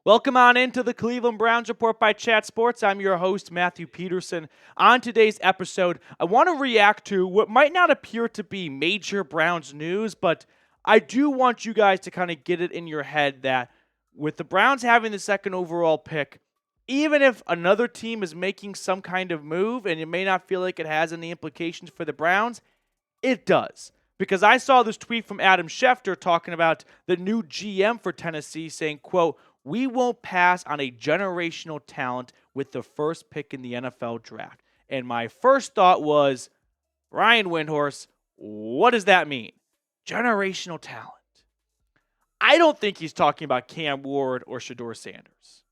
Welcome on into the Cleveland Browns Report by Chat Sports. I'm your host, Matthew Peterson. On today's episode, I want to react to what might not appear to be major Browns news, but I do want you guys to kind of get it in your head that with the Browns having the second overall pick, even if another team is making some kind of move and it may not feel like it has any implications for the Browns, it does. Because I saw this tweet from Adam Schefter talking about the new GM for Tennessee saying, quote, "We won't pass on a generational talent with the first pick in the NFL draft." And my first thought was, Ryan Windhorst, what does that mean? Generational talent. I don't think he's talking about Cam Ward or Shedeur Sanders.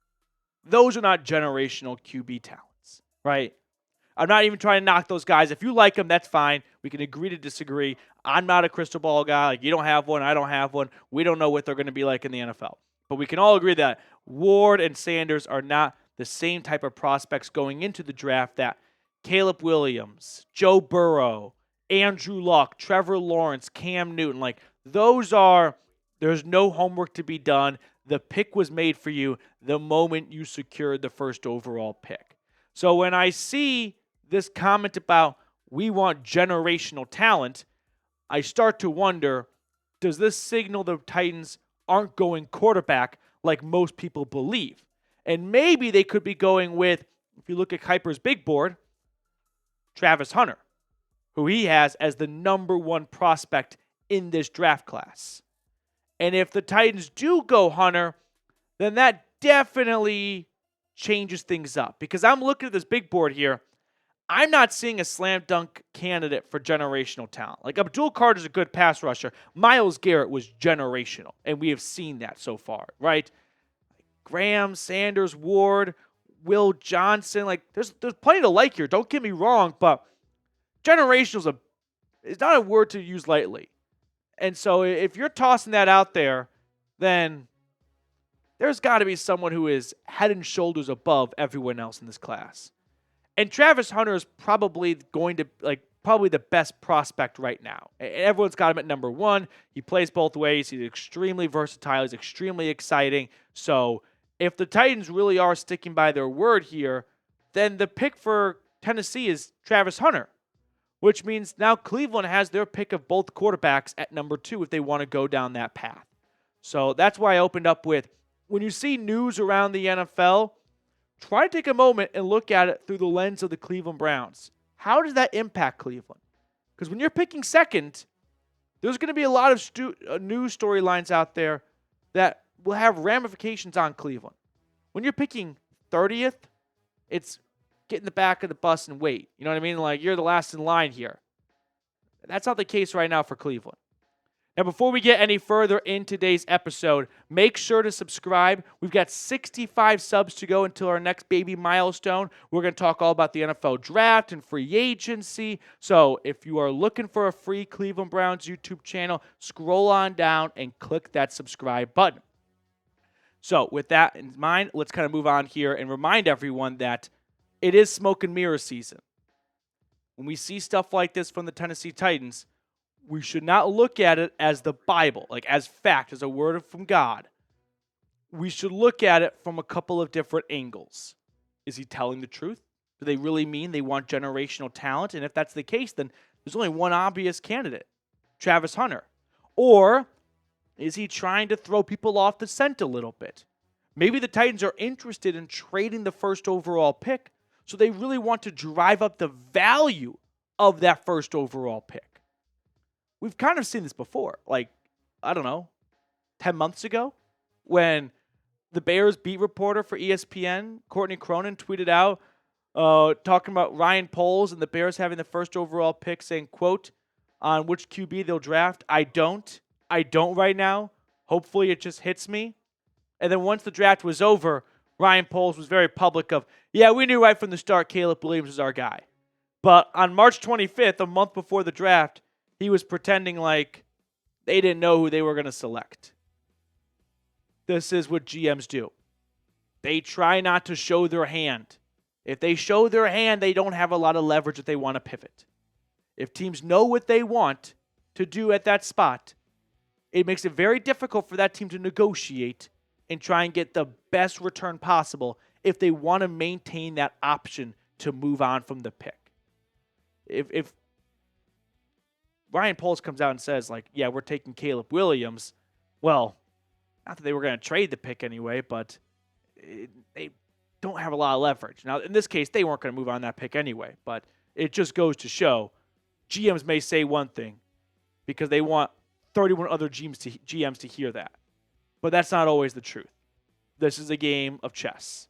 Those are not generational QB talents, right? I'm not even trying to knock those guys. If you like them, that's fine. We can agree to disagree. I'm not a crystal ball guy. Like, you don't have one. I don't have one. We don't know what they're going to be like in the NFL. But we can all agree that Ward and Sanders are not the same type of prospects going into the draft that Caleb Williams, Joe Burrow, Andrew Luck, Trevor Lawrence, Cam Newton, like there's no homework to be done. The pick was made for you the moment you secured the first overall pick. So when I see this comment about we want generational talent, I start to wonder, does this signal the Titans aren't going quarterback like most people believe? And maybe they could be going with, if you look at Kuiper's big board, Travis Hunter, who he has as the number one prospect in this draft class. And if the Titans do go Hunter, then that definitely changes things up. Because I'm looking at this big board here, I'm not seeing a slam dunk candidate for generational talent. Like, Abdul Carter's a good pass rusher. Myles Garrett was generational, and we have seen that so far, right? Graham, Sanders, Ward, Will Johnson, like there's plenty to like here. Don't get me wrong, but generational is not a word to use lightly. And so if you're tossing that out there, then there's got to be someone who is head and shoulders above everyone else in this class. And Travis Hunter is probably the best prospect right now. Everyone's got him at number one. He plays both ways. He's extremely versatile. He's extremely exciting. So if the Titans really are sticking by their word here, then the pick for Tennessee is Travis Hunter, which means now Cleveland has their pick of both quarterbacks at number two if they want to go down that path. So that's why I opened up with, when you see news around the NFL, try to take a moment and look at it through the lens of the Cleveland Browns. How does that impact Cleveland? Because when you're picking second, there's going to be a lot of news storylines out there that will have ramifications on Cleveland. When you're picking 30th, it's get in the back of the bus and wait. You know what I mean? Like, you're the last in line here. That's not the case right now for Cleveland. Now, before we get any further in today's episode, make sure to subscribe. We've got 65 subs to go until our next baby milestone. We're going to talk all about the NFL draft and free agency. So if you are looking for a free Cleveland Browns YouTube channel, scroll on down and click that subscribe button. So with that in mind, let's kind of move on here and remind everyone that it is smoke and mirror season. When we see stuff like this from the Tennessee Titans, we should not look at it as the Bible, like as fact, as a word from God. We should look at it from a couple of different angles. Is he telling the truth? Do they really mean they want generational talent? And if that's the case, then there's only one obvious candidate, Travis Hunter. Or is he trying to throw people off the scent a little bit? Maybe the Titans are interested in trading the first overall pick, so they really want to drive up the value of that first overall pick. We've kind of seen this before, like, I don't know, 10 months ago when the Bears beat reporter for ESPN, Courtney Cronin, tweeted out talking about Ryan Poles and the Bears having the first overall pick saying, quote, on which QB they'll draft, I don't right now. Hopefully it just hits me. And then once the draft was over, Ryan Poles was very public of, yeah, we knew right from the start Caleb Williams was our guy. But on March 25th, a month before the draft, he was pretending like they didn't know who they were going to select. This is what GMs do. They try not to show their hand. If they show their hand, they don't have a lot of leverage if they want to pivot. If teams know what they want to do at that spot, it makes it very difficult for that team to negotiate and try and get the best return possible if they want to maintain that option to move on from the pick. If Ryan Poles comes out and says, like, yeah, we're taking Caleb Williams, well, not that they were going to trade the pick anyway, but they don't have a lot of leverage. Now, in this case, they weren't going to move on that pick anyway, but it just goes to show GMs may say one thing because they want 31 other GMs to hear that. But that's not always the truth. This is a game of chess.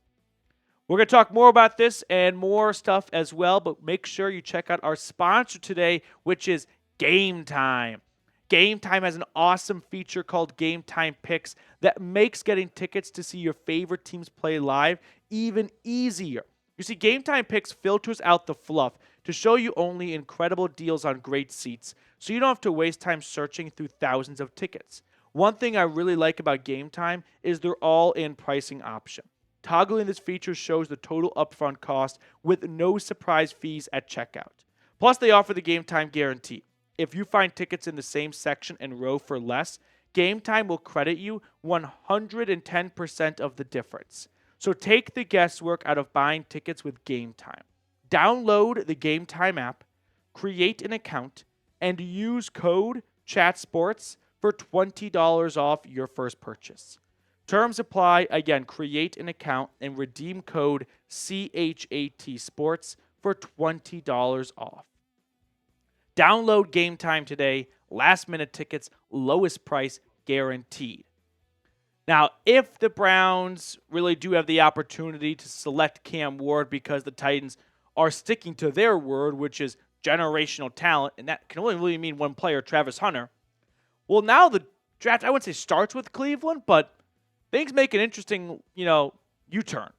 We're going to talk more about this and more stuff as well, but make sure you check out our sponsor today, which is Game Time. Game Time has an awesome feature called Game Time Picks that makes getting tickets to see your favorite teams play live even easier. You see, Game Time Picks filters out the fluff to show you only incredible deals on great seats, so you don't have to waste time searching through thousands of tickets. One thing I really like about Game Time is their all-in pricing option. Toggling this feature shows the total upfront cost with no surprise fees at checkout. Plus, they offer the Game Time guarantee. If you find tickets in the same section and row for less, Game Time will credit you 110% of the difference. So take the guesswork out of buying tickets with Game Time. Download the Game Time app, create an account, and use code CHATSPORTS for $20 off your first purchase. Terms apply. Again, create an account and redeem code CHAT Sports for $20 off. Download Game Time today. Last minute tickets, lowest price guaranteed. Now, if the Browns really do have the opportunity to select Cam Ward because the Titans are sticking to their word, which is generational talent, and that can only really mean one player, Travis Hunter. Well, now the draft, I wouldn't say starts with Cleveland, but things make an interesting, U-turn.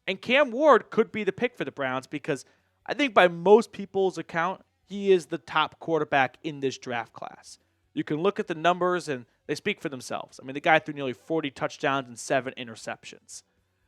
And Cam Ward could be the pick for the Browns because I think by most people's account, he is the top quarterback in this draft class. You can look at the numbers, and they speak for themselves. I mean, the guy threw nearly 40 touchdowns and 7 interceptions.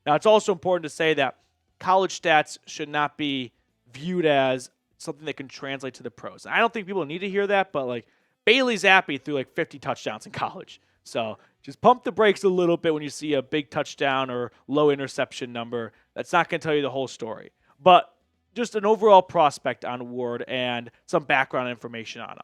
Now, it's also important to say that college stats should not be viewed as something that can translate to the pros. I don't think people need to hear that, but, Bailey Zappi threw 50 touchdowns in college. So just pump the brakes a little bit when you see a big touchdown or low interception number. That's not going to tell you the whole story. But just an overall prospect on Ward and some background information on him.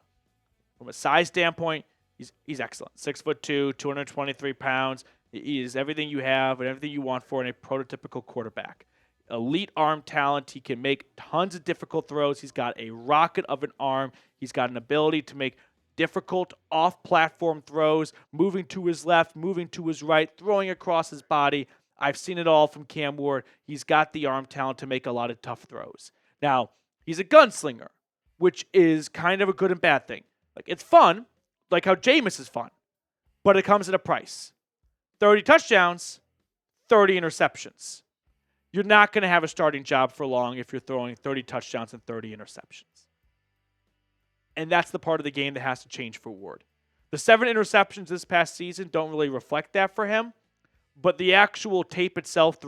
From a size standpoint, he's excellent. 6'2", 223 pounds. He is everything you have and everything you want for a prototypical quarterback. Elite arm talent. He can make tons of difficult throws. He's got a rocket of an arm. He's got an ability to make difficult off-platform throws, moving to his left, moving to his right, throwing across his body. I've seen it all from Cam Ward. He's got the arm talent to make a lot of tough throws. Now, he's a gunslinger, which is kind of a good and bad thing. It's fun, like how Jameis is fun, but it comes at a price. 30 touchdowns, 30 interceptions. You're not going to have a starting job for long if you're throwing 30 touchdowns and 30 interceptions. And that's the part of the game that has to change for Ward. The 7 interceptions this past season don't really reflect that for him, but the actual tape itself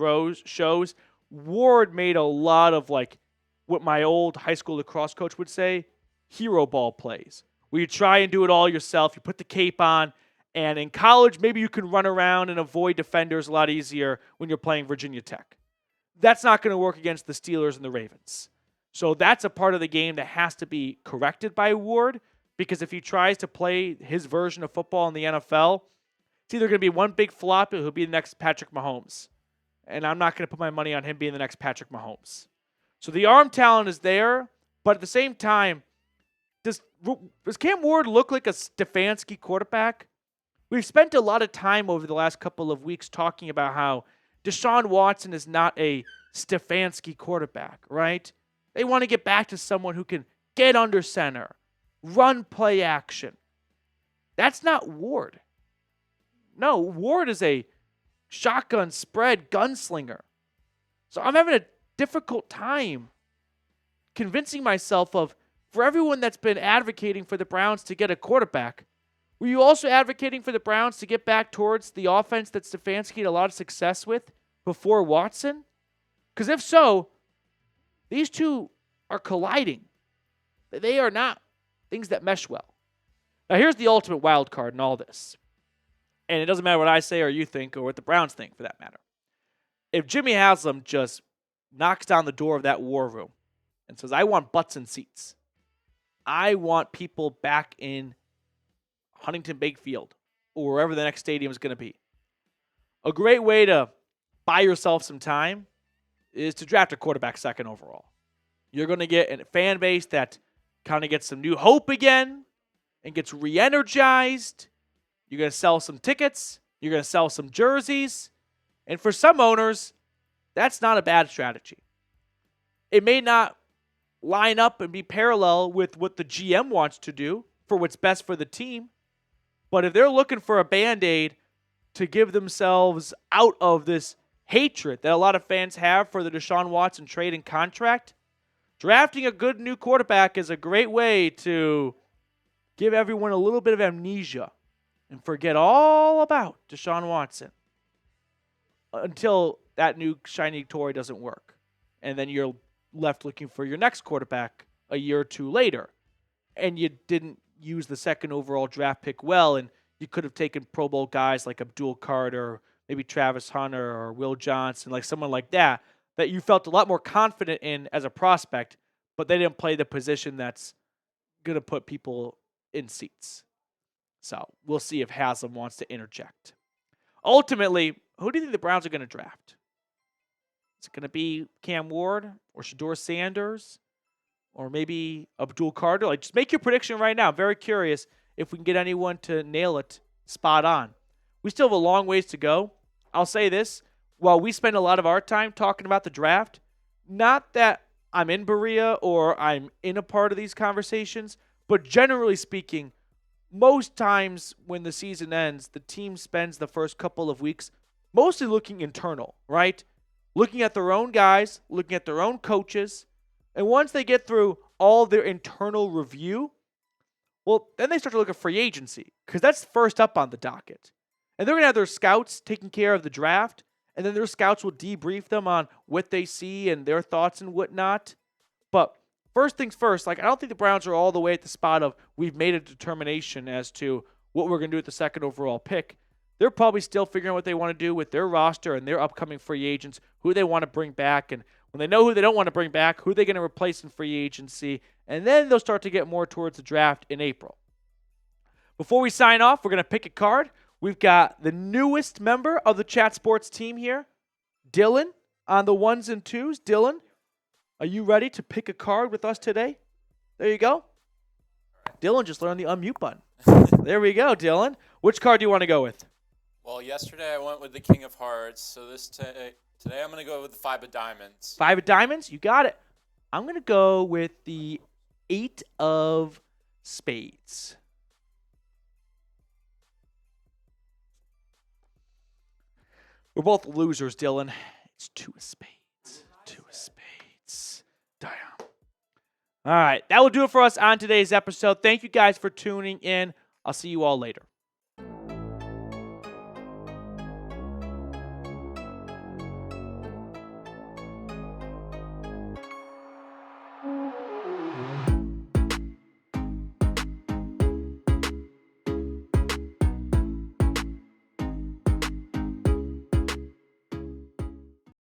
shows Ward made a lot of what my old high school lacrosse coach would say, hero ball plays, where you try and do it all yourself. You put the cape on, and in college, maybe you can run around and avoid defenders a lot easier when you're playing Virginia Tech. That's not going to work against the Steelers and the Ravens. So that's a part of the game that has to be corrected by Ward, because if he tries to play his version of football in the NFL, it's either going to be one big flop or he'll be the next Patrick Mahomes. And I'm not going to put my money on him being the next Patrick Mahomes. So the arm talent is there, but at the same time, does Cam Ward look like a Stefanski quarterback? We've spent a lot of time over the last couple of weeks talking about how Deshaun Watson is not a Stefanski quarterback, right? They want to get back to someone who can get under center, run play action. That's not Ward. No, Ward is a shotgun spread gunslinger. So I'm having a difficult time convincing myself for everyone that's been advocating for the Browns to get a quarterback, were you also advocating for the Browns to get back towards the offense that Stefanski had a lot of success with before Watson? Because if so, these two are colliding. They are not things that mesh well. Now, here's the ultimate wild card in all this. And it doesn't matter what I say or you think or what the Browns think for that matter. If Jimmy Haslam just knocks down the door of that war room and says, I want butts and seats. I want people back in Huntington Bank Field or wherever the next stadium is going to be. A great way to buy yourself some time is to draft a quarterback second overall. You're going to get a fan base that kind of gets some new hope again and gets re-energized. You're going to sell some tickets. You're going to sell some jerseys. And for some owners, that's not a bad strategy. It may not line up and be parallel with what the GM wants to do for what's best for the team. But if they're looking for a Band-Aid to give themselves out of this hatred that a lot of fans have for the Deshaun Watson trade and contract, drafting a good new quarterback is a great way to give everyone a little bit of amnesia and forget all about Deshaun Watson until that new shiny toy doesn't work. And then you're left looking for your next quarterback a year or two later. And you didn't use the second overall draft pick well, and you could have taken Pro Bowl guys like Abdul Carter, maybe Travis Hunter or Will Johnson, like someone like that you felt a lot more confident in as a prospect, but they didn't play the position that's going to put people in seats. So we'll see if Haslam wants to interject. Ultimately, who do you think the Browns are going to draft? Is it going to be Cam Ward or Shedeur Sanders or maybe Abdul Carter? Like, just make your prediction right now. I'm very curious if we can get anyone to nail it spot on. We still have a long ways to go. I'll say this. While we spend a lot of our time talking about the draft, not that I'm in Berea or I'm in a part of these conversations, but generally speaking, most times when the season ends, the team spends the first couple of weeks mostly looking internal, right? Looking at their own guys, looking at their own coaches, and once they get through all their internal review, well, then they start to look at free agency because that's first up on the docket. And they're going to have their scouts taking care of the draft, and then their scouts will debrief them on what they see and their thoughts and whatnot. But first things first, I don't think the Browns are all the way at the spot of we've made a determination as to what we're going to do with the second overall pick. They're probably still figuring out what they want to do with their roster and their upcoming free agents, who they want to bring back. And when they know who they don't want to bring back, who they're going to replace in free agency. And then they'll start to get more towards the draft in April. Before we sign off, we're going to pick a card. We've got the newest member of the Chat Sports team here, Dylan, on the ones and twos. Dylan, are you ready to pick a card with us today? There you go. Dylan just learned the unmute button. There we go, Dylan. Which card do you want to go with? Well, yesterday I went with the King of Hearts, so today I'm going to go with the Five of Diamonds. Five of Diamonds? You got it. I'm going to go with the Eight of Spades. We're both losers, Dylan. It's two of spades. Two of spades. Damn. All right. That will do it for us on today's episode. Thank you guys for tuning in. I'll see you all later.